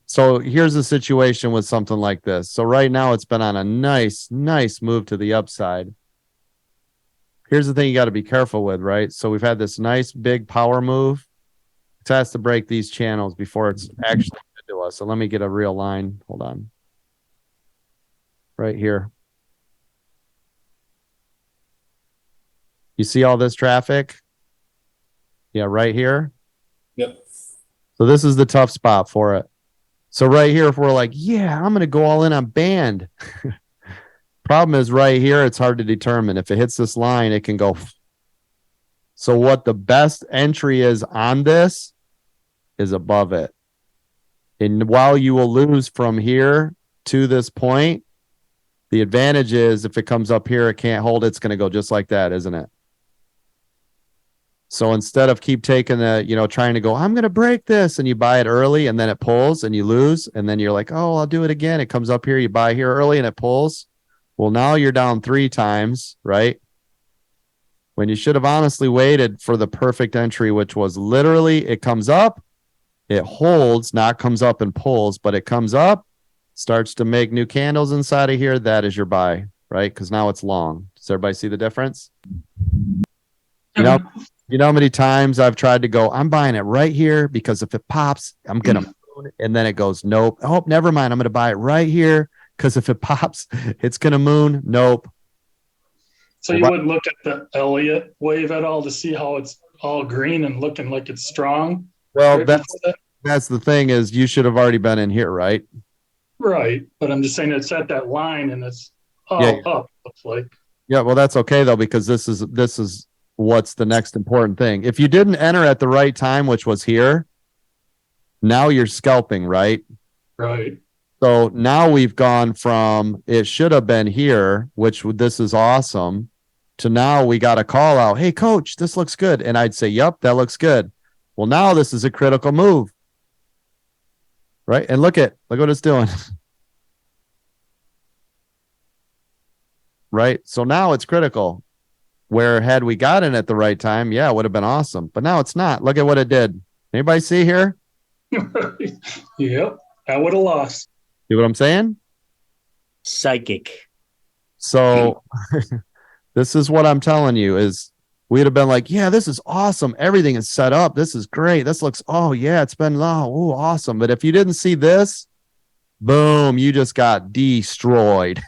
So here's the situation with something like this. So right now it's been on a nice move to the upside. Here's the thing you got to be careful with, right? So we've had this nice big power move. It has to break these channels before it's actually good to us. So let me get a real line. Hold on. Right here. You see all this traffic? Yeah, right here. Yep. So this is the tough spot for it. So right here, if we're like, yeah, I'm going to go all in on band. Problem is right here, it's hard to determine. If it hits this line, it can go. So what the best entry is on this is above it. And while you will lose from here to this point, the advantage is if it comes up here, it can't hold. It's going to go just like that, isn't it? So instead of keep taking trying to go, I'm going to break this, and you buy it early and then it pulls and you lose. And then you're like, oh, I'll do it again. It comes up here, you buy here early and it pulls. Well, now you're down 3 times, right? When you should have honestly waited for the perfect entry, which was literally it comes up, it holds, not comes up and pulls, but it comes up, starts to make new candles inside of here. That is your buy, right? Because now it's long. Does everybody see the difference? You know, you know how many times I've tried to go, I'm buying it right here because if it pops, I'm going to moon. And then it goes, nope. Oh, never mind. I'm going to buy it right here because if it pops, it's going to moon. Nope. So you wouldn't look at the Elliott wave at all to see how it's all green and looking like it's strong? Well, Right before that? that's the thing is you should have already been in here, right? Right. But I'm just saying it's at that line and it's Yeah. all up, looks like. Yeah. Well, that's okay though, because this is what's the next important thing. If you didn't enter at the right time, which was here, now you're scalping, right? Right. So now we've gone from it should have been here, which this is awesome, to now we got a call out. Hey, coach, this looks good. And I'd say, yep, that looks good. Well, now this is a critical move. Right. And look what it's doing. Right. So now it's critical. Where had we got in at the right time, yeah, it would have been awesome. But now it's not. Look at what it did. Anybody see here? Yep. I would have lost. See what I'm saying? Psychic. So this is what I'm telling you is we'd have been like, yeah, this is awesome. Everything is set up. This is great. This looks, oh yeah, it's been awesome. But if you didn't see this, boom, you just got destroyed.